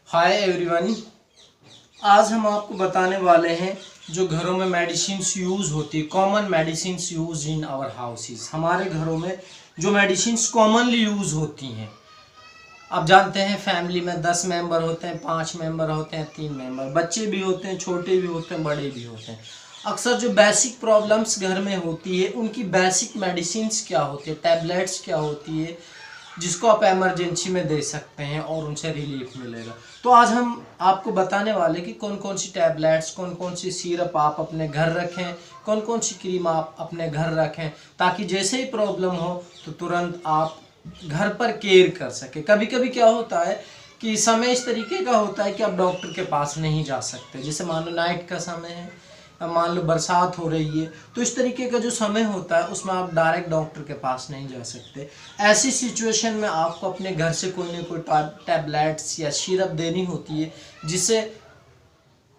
Hi everyone. आज हम आपको बताने वाले हैं जो घरों में मेडिसिन्स यूज़ होती है, common medicines use in our houses. हमारे घरों में जो मेडिसिन्स कॉमनली यूज़ होती हैं, आप जानते हैं फैमिली में 10 मेंबर होते हैं, 5 मेंबर होते हैं, 3 मेंबर, बच्चे भी होते हैं, छोटे भी होते हैं, बड़े भी होते हैं। अक्सर जो बेसिक प्रॉब्लम्स घर में होती है उनकी बेसिक मेडिसिन्स क्या होती है, टैबलेट्स क्या होती है जिसको आप इमरजेंसी में दे सकते हैं और उनसे रिलीफ मिलेगा। तो आज हम आपको बताने वाले कि कौन कौन सी टैबलेट्स, कौन कौन सी सिरप आप अपने घर रखें, कौन कौन सी क्रीम आप अपने घर रखें, ताकि जैसे ही प्रॉब्लम हो तो तुरंत आप घर पर केयर कर सके। कभी कभी क्या होता है कि समय इस तरीके का होता है कि आप डॉक्टर के पास नहीं जा सकते। जैसे मान लो नाइट का समय है, अब मान लो बरसात हो रही है, तो इस तरीके का जो समय होता है उसमें आप डायरेक्ट डॉक्टर के पास नहीं जा सकते। ऐसी सिचुएशन में आपको अपने घर से कोई ना कोई टैबलेट्स या सिरप देनी होती है जिससे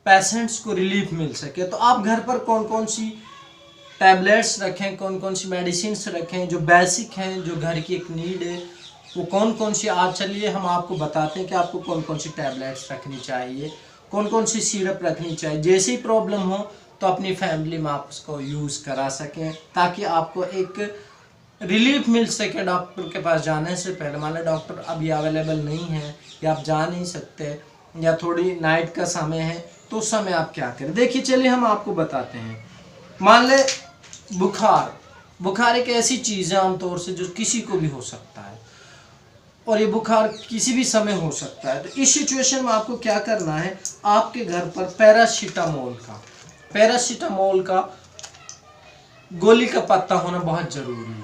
पेशेंट्स को रिलीफ मिल सके। तो आप घर पर कौन कौन सी टैबलेट्स रखें, कौन कौन सी मेडिसिन्स रखें जो बेसिक हैं, जो घर की एक नीड है, वो कौन कौन सी। आज चलिए हम आपको बताते हैं कि आपको कौन कौन सी टैबलेट्स रखनी चाहिए, कौन कौन सी सिरप रखनी चाहिए। जैसी प्रॉब्लम हो तो अपनी फैमिली में आप उसको यूज़ करा सकें ताकि आपको एक रिलीफ मिल सके डॉक्टर के पास जाने से पहले। मान लो डॉक्टर अभी अवेलेबल नहीं है या आप जा नहीं सकते या थोड़ी नाइट का समय है, तो उस समय आप क्या करें। देखिए चलिए हम आपको बताते हैं। मान ले बुखार एक ऐसी चीज़ है आमतौर से जो किसी को भी हो सकता है और ये बुखार किसी भी समय हो सकता है। तो इस सिचुएशन में आपको क्या करना है, आपके घर पर पैरासीटामोल का गोली का पत्ता होना बहुत ज़रूरी है।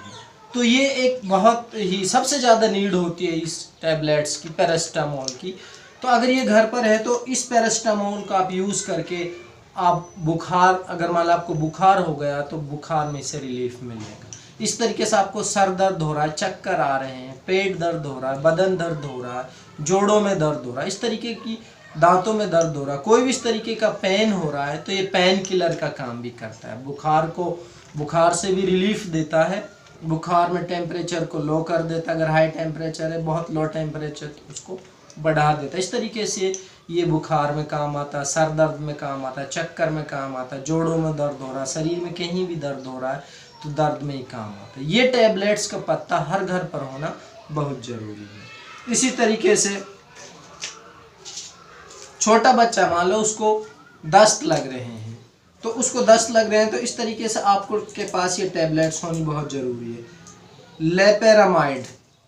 तो ये एक बहुत ही सबसे ज़्यादा नीड होती है इस टैबलेट्स की, पैरासीटामोल की। तो अगर ये घर पर है तो इस पैरासीटामोल का आप यूज़ करके आप बुखार, अगर मान लो आपको बुखार हो गया तो बुखार में से रिलीफ मिलेगा। इस तरीके से आपको सर दर्द हो रहा है, चक्कर आ रहे हैं, पेट दर्द हो रहा है, बदन दर्द हो रहा है, जोड़ों में दर्द हो रहा है, इस तरीके की दांतों में दर्द हो रहा है, कोई भी इस तरीके का पेन हो रहा है, तो ये पेन किलर का काम भी करता है। बुखार से भी रिलीफ देता है। बुखार में टेम्परेचर को लो कर देता है, अगर हाई टेम्परेचर है, बहुत लो टेम्परेचर तो उसको बढ़ा देता है। इस तरीके से ये बुखार में काम आता है, सर दर्द में काम आता है, चक्कर में काम आता है, जोड़ों में दर्द हो रहा है, शरीर में कहीं भी दर्द हो रहा है तो दर्द में ही काम आता है। ये टैबलेट्स का पत्ता हर घर पर होना बहुत ज़रूरी है। इसी तरीके से छोटा बच्चा, मान लो उसको दस्त लग रहे हैं, तो उसको दस्त लग रहे हैं तो इस तरीके से आपको के पास ये टैबलेट्स होनी बहुत ज़रूरी है।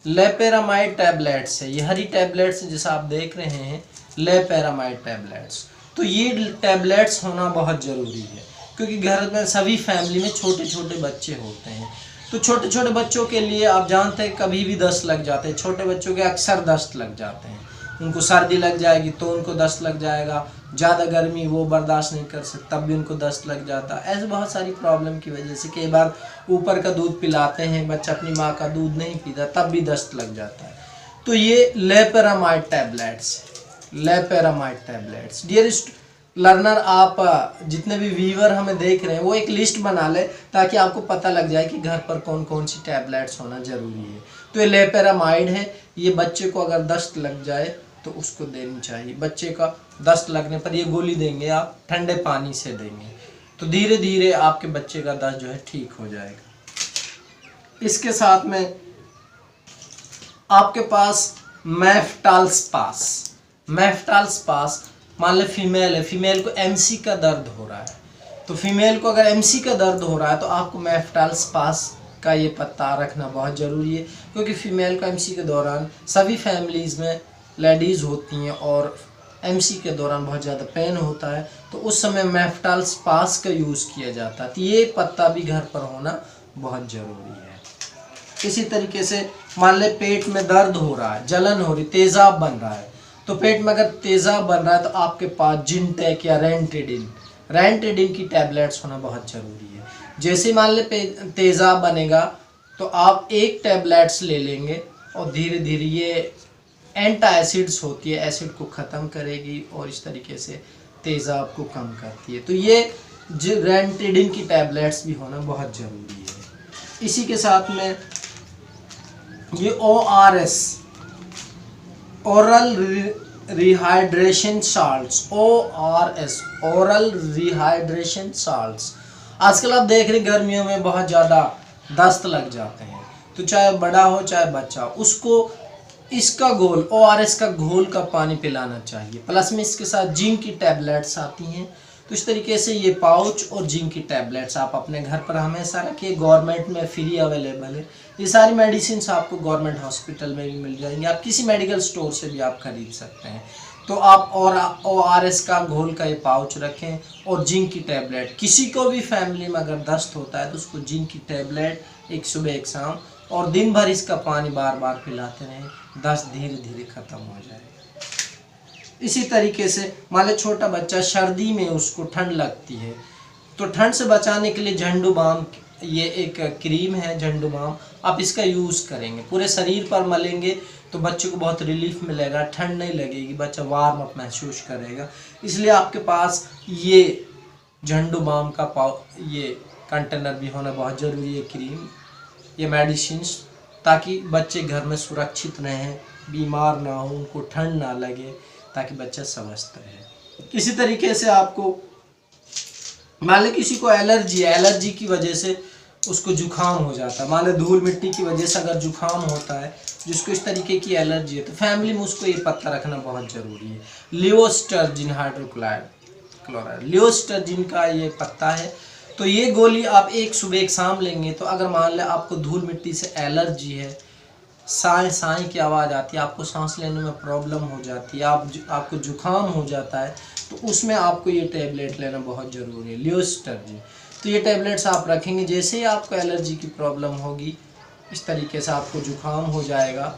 लेपेरामाइड टैबलेट्स है, ये हरी टैबलेट्स जैसा आप देख रहे हैं, लेपेरामाइड टैबलेट्स। तो ये टैबलेट्स होना बहुत ज़रूरी है क्योंकि घर में सभी फैमिली में छोटे छोटे बच्चे होते हैं। तो छोटे छोटे बच्चों के लिए आप जानते हैं कभी भी दस्त लग जाते हैं। छोटे बच्चों के अक्सर दस्त लग जाते हैं, उनको सर्दी लग जाएगी तो उनको दस्त लग जाएगा, ज़्यादा गर्मी वो बर्दाश्त नहीं कर सकते तब भी उनको दस्त लग जाता है। ऐसे बहुत सारी प्रॉब्लम की वजह से कई बार ऊपर का दूध पिलाते हैं, बच्चा अपनी माँ का दूध नहीं पीता तब भी दस्त लग जाता है। तो ये लेपेरामाइड टैबलेट्स। डियरेस्ट लर्नर, आप जितने भी व्यूअर हमें देख रहे हैं वो एक लिस्ट बना ले ताकि आपको पता लग जाए कि घर पर कौन कौन सी टैबलेट्स होना ज़रूरी है। तो ये लेपेरामाइड है, ये बच्चे को अगर दस्त लग जाए तो उसको देनी चाहिए। बच्चे का दस्त लगने पर ये गोली देंगे, आप ठंडे पानी से देंगे तो धीरे धीरे आपके बच्चे का दस्त जो है ठीक हो जाएगा। इसके साथ में आपके पास मेफ्टाल्सपास, मान लो फीमेल है, फीमेल को एमसी का दर्द हो रहा है, तो फीमेल को अगर एमसी का दर्द हो रहा है तो आपको मेफ्टाल्सपास का ये पत्ता रखना बहुत ज़रूरी है क्योंकि फीमेल को एमसी के दौरान सभी फैमिलीज़ में लेडीज़ होती हैं और एमसी के दौरान बहुत ज़्यादा पेन होता है, तो उस समय मेफ्टाल्सपास का यूज़ किया जाता है। तो ये पत्ता भी घर पर होना बहुत ज़रूरी है। इसी तरीके से मान ले पेट में दर्द हो रहा है, जलन हो रही, तेज़ाब बन रहा है, तो पेट में अगर तेज़ाब बन रहा है तो आपके पास जिनटेक या रेंटेडिन की टैबलेट्स होना बहुत ज़रूरी है। जैसे मान ले तेज़ाब बनेगा तो आप एक टैबलेट्स ले लेंगे और धीरे धीरे ये एंटा एसिड्स होती है, एसिड को ख़त्म करेगी और इस तरीके से तेज़ाब को कम करती है। तो ये रेंटेडिन की टैबलेट्स भी होना बहुत ज़रूरी है। इसी के साथ में ये ORS, oral rehydration salts, ORS, oral rehydration salts. आजकल आप देख रहे गर्मियों में बहुत ज़्यादा दस्त लग जाते हैं, तो चाहे बड़ा हो चाहे बच्चा, उसको इसका घोल, ORS का घोल का पानी पिलाना चाहिए। प्लस में इसके साथ जिंक की टैबलेट्स आती हैं। तो इस तरीके से ये पाउच और जिंक की टैबलेट्स आप अपने घर पर हमेशा रखिए। गवर्नमेंट में फ्री अवेलेबल है। ये सारी मेडिसिन आपको गवर्नमेंट हॉस्पिटल में भी मिल जाएंगी, आप किसी मेडिकल स्टोर से भी आप खरीद सकते हैं। तो आप और ORS का घोल का ये पाउच रखें और जिंक की टैबलेट। किसी को भी फैमिली में अगर दस्त होता है तो उसको जिंक की टैबलेट एक सुबह एक शाम, और दिन भर इसका पानी बार बार पिलाते रहें, दस्त धीरे धीरे ख़त्म हो जाएगा। इसी तरीके से मान लो छोटा बच्चा सर्दी में उसको ठंड लगती है, तो ठंड से बचाने के लिए झंडू बाम, ये एक क्रीम है झंडू बाम, आप इसका यूज़ करेंगे, पूरे शरीर पर मलेंगे तो बच्चे को बहुत रिलीफ मिलेगा, ठंड नहीं लगेगी, बच्चा वार्म अप महसूस करेगा। इसलिए आपके पास ये झंडू बाम का ये कंटेनर भी होना बहुत ज़रूरी है, क्रीम, ये मेडिसिन्स, ताकि बच्चे घर में सुरक्षित रहें, बीमार ना हो, उनको ठंड ना लगे, ताकि बच्चा स्वस्थ रहे। इसी तरीके से आपको मान लो किसी को एलर्जी है, एलर्जी की वजह से उसको जुकाम हो जाता है, मान लो धूल मिट्टी की वजह से अगर जुकाम होता है, जिसको इस तरीके की एलर्जी है, तो फैमिली में उसको ये पत्ता रखना बहुत ज़रूरी है। लियोस्टर्जिन हाइड्रोक्लोराइड, लियोस्टर्जिन का ये पत्ता है। तो ये गोली आप एक सुबह एक शाम लेंगे, तो अगर मान लें आपको धूल मिट्टी से एलर्जी है, साए साए की आवाज़ आती है, आपको सांस लेने में प्रॉब्लम हो जाती है, आपको जुकाम हो जाता है, तो उसमें आपको ये टैबलेट लेना बहुत ज़रूरी है, लियोस्टर्जिन। तो ये टैबलेट्स आप रखेंगे, जैसे ही आपको एलर्जी की प्रॉब्लम होगी, इस तरीके से आपको जुकाम हो जाएगा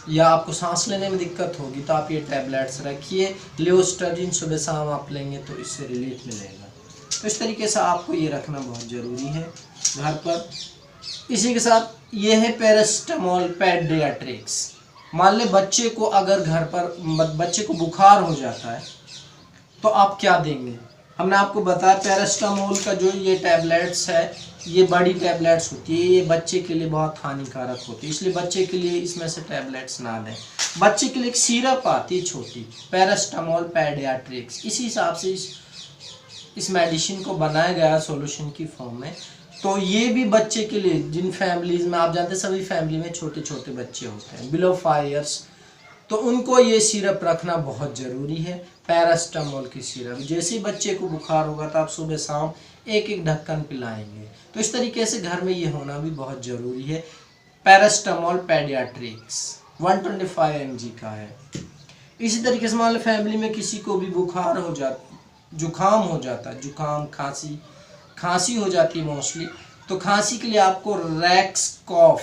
या आपको सांस लेने में दिक्कत होगी, तो आप ये टैबलेट्स रखिए। लियोस्टर्जिन सुबह शाम आप लेंगे तो इससे रिलीफ मिलेगा। तो इस तरीके से आपको ये रखना बहुत ज़रूरी है घर पर। इसी के साथ ये है पैरास्टामोल पेडियाट्रिक्स। मान ले बच्चे को अगर घर पर बच्चे को बुखार हो जाता है तो आप क्या देंगे। हमने आपको बताया पैरास्टामोल का जो ये टैबलेट्स है, ये बड़ी टैबलेट्स होती है, ये बच्चे के लिए बहुत हानिकारक होती है, इसलिए बच्चे के लिए इसमें से टैबलेट्स ना दें। बच्चे के लिए एक सिरप आती है छोटी, पैरास्टामोल पेडियाट्रिक्स, इसी हिसाब से इस मेडिसिन को बनाया गया सॉल्यूशन की फॉर्म में। तो ये भी बच्चे के लिए, जिन फैमिलीज़ में आप जानते हैं सभी फैमिली में छोटे छोटे बच्चे होते हैं बिलो 5 ईयर्स, तो उनको ये सिरप रखना बहुत ज़रूरी है, पैरास्टामोल की सिरप। जैसे ही बच्चे को बुखार होगा तो आप सुबह शाम एक एक ढक्कन पिलाएंगे। तो इस तरीके से घर में ये होना भी बहुत ज़रूरी है। पैरास्टामोल पेडियाट्रिक्स 125 mg का है। इसी तरीके से मान लो फैमिली में किसी को भी बुखार हो जाता, जुकाम हो जाता है, जुकाम खांसी हो जाती है मोस्टली, तो खांसी के लिए आपको रैक्स कॉफ,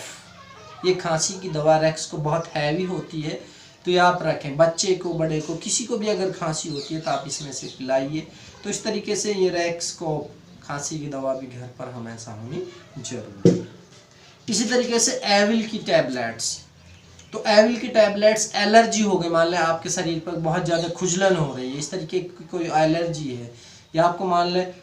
ये खांसी की दवा रैक्स को बहुत हैवी होती है, तो ये आप रखें। बच्चे को बड़े को किसी को भी अगर खांसी होती है तो आप इसमें से पिलाइए। तो इस तरीके से ये रैक्स कॉफ खांसी की दवा भी घर पर हमेशा होनी जरूरी है। इसी तरीके से एविल की टैबलेट्स, तो एविल की टैबलेट्स, एलर्जी हो गई, मान लें आपके शरीर पर बहुत ज़्यादा खुजलन हो रही है, इस तरीके की कोई एलर्जी है, या आपको मान लें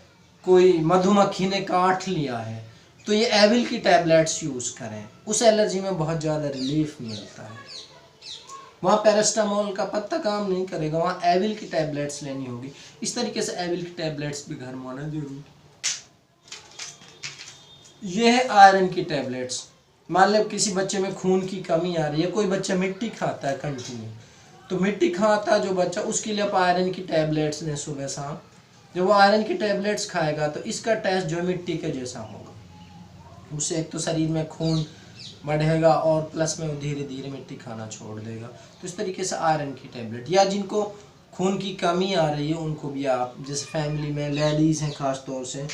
कोई मधुमक्खी ने काट लिया है, तो ये एविल की टैबलेट्स यूज़ करें, उस एलर्जी में बहुत ज़्यादा रिलीफ मिलता है। वहाँ पैरास्टामोल का पत्ता काम नहीं करेगा, वहाँ एविल की टैबलेट्स लेनी होगी। इस तरीके से एविल की टैबलेट्स भी घर में होना जरूरी। ये है आयरन की टैबलेट्स। मान लो किसी बच्चे में खून की कमी आ रही है, कोई बच्चा मिट्टी खाता है कंटिन्यू, तो मिट्टी खाता जो बच्चा, उसके लिए आप आयरन की टैबलेट्स दें सुबह शाम। जब वो आयरन की टैबलेट्स खाएगा तो इसका टेस्ट जो मिट्टी के जैसा होगा, उससे एक तो शरीर में खून बढ़ेगा और प्लस में वो धीरे धीरे मिट्टी खाना छोड़ देगा। तो इस तरीके से आयरन की टैबलेट, या जिनको खून की कमी आ रही है उनको भी आप, जैसे फैमिली में लेडीज़ हैं खास तौर से,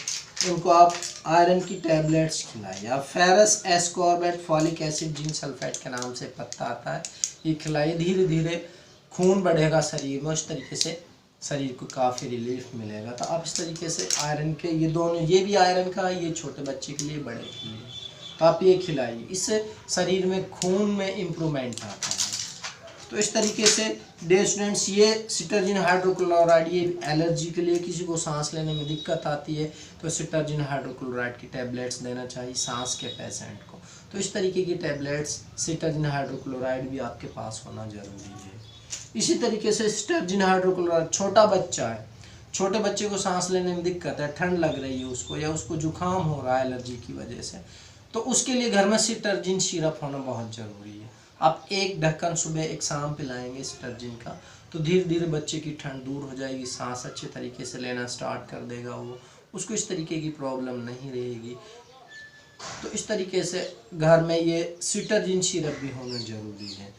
उनको आप आयरन की टैबलेट्स खिलाइए। आप ferrous ascorbate folic acid zinc sulphate के नाम से पत्ता आता है, ये खिलाइए, धीरे धीरे खून बढ़ेगा शरीर में, उस तरीके से शरीर को काफ़ी रिलीफ मिलेगा। तो आप इस तरीके से आयरन के ये दोनों, ये भी आयरन का, ये छोटे बच्चे के लिए, बड़े के लिए, तो आप ये खिलाइए, इससे शरीर में खून में इम्प्रूवमेंट आता है। तो इस तरीके से डियर स्टूडेंट्स, ये सिटर्जिन हाइड्रोक्लोराइड, ये एलर्जी के लिए, किसी को सांस लेने में दिक्कत आती है तो सिटर्जिन हाइड्रोक्लोराइड की टैबलेट्स देना चाहिए सांस के पेशेंट को। तो इस तरीके की टैबलेट्स सिटर्जिन हाइड्रोक्लोराइड भी आपके पास होना ज़रूरी है। इसी तरीके से स्टर्जिन हाइड्रोक्लोराइड, छोटा बच्चा है, छोटे बच्चे को सांस लेने में दिक्कत है, ठंड लग रही है उसको, या उसको जुकाम हो रहा है एलर्जी की वजह से, तो उसके लिए घर में स्टर्जिन सिरप होना बहुत ज़रूरी है। आप एक ढक्कन सुबह एक शाम पिलाएंगे स्टर्जिन का, तो धीरे धीरे बच्चे की ठंड दूर हो जाएगी, सांस अच्छे तरीके से लेना स्टार्ट कर देगा वो, उसको इस तरीके की प्रॉब्लम नहीं रहेगी। तो इस तरीके से घर में ये स्टर्जिन सिरप भी होना ज़रूरी है।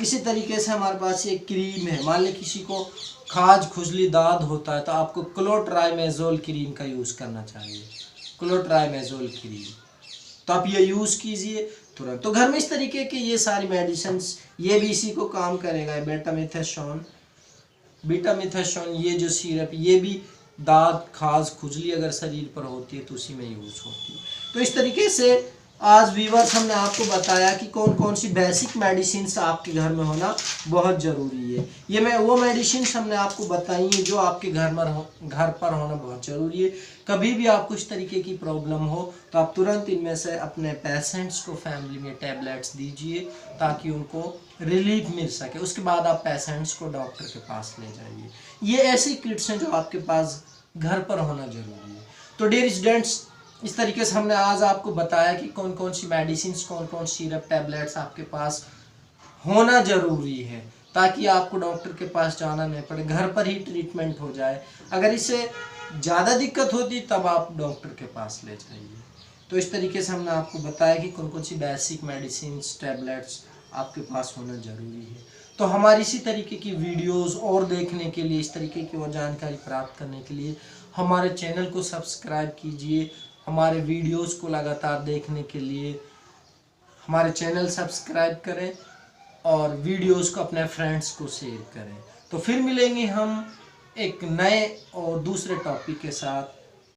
इसी तरीके से हमारे पास ये क्रीम है, मान लें किसी को खाज खुजली दाद होता है तो आपको क्लोट्राइमेजोल क्रीम का यूज़ करना चाहिए, क्लोट्राइमेजोल क्रीम, तो आप ये यूज़ कीजिए तुरंत। तो घर में इस तरीके की ये सारी मेडिसिन, ये भी इसी को काम करेगा, बीटामिथासोन, ये जो सिरप, ये भी दाद खाज खुजली अगर शरीर पर होती है तो उसी में यूज़ होती है। तो इस तरीके से आज व्यूअर्स हमने आपको बताया कि कौन कौन सी बेसिक मेडिसिन आपके घर में होना बहुत ज़रूरी है। ये वो मेडिसिन हमने आपको बताई है जो आपके घर पर होना बहुत ज़रूरी है। कभी भी आपको इस तरीके की प्रॉब्लम हो तो आप तुरंत इनमें से अपने पेशेंट्स को फैमिली में टैबलेट्स दीजिए ताकि उनको रिलीफ मिल सके। उसके बाद आप पेशेंट्स को डॉक्टर के पास ले जाइए। ये ऐसी किट्स हैं जो आपके पास घर पर होना ज़रूरी है। तो डियर स्टूडेंट्स, इस तरीके से हमने आज आपको बताया कि कौन कौन सी मेडिसिन, कौन कौन सिरप, टैबलेट्स आपके पास होना ज़रूरी है ताकि आपको डॉक्टर के पास जाना नहीं पड़े, घर पर ही ट्रीटमेंट हो जाए। अगर इससे ज़्यादा दिक्कत होती तब आप डॉक्टर के पास ले जाइए। तो इस तरीके से हमने आपको बताया कि कौन कौन सी बेसिक मेडिसिन, टैबलेट्स आपके पास होना ज़रूरी है। तो हमारी इसी तरीके की वीडियोस और देखने के लिए, इस तरीके की और जानकारी प्राप्त करने के लिए हमारे चैनल को सब्सक्राइब कीजिए। हमारे वीडियोस को लगातार देखने के लिए हमारे चैनल सब्सक्राइब करें और वीडियोस को अपने फ्रेंड्स को शेयर करें। तो फिर मिलेंगे हम एक नए और दूसरे टॉपिक के साथ।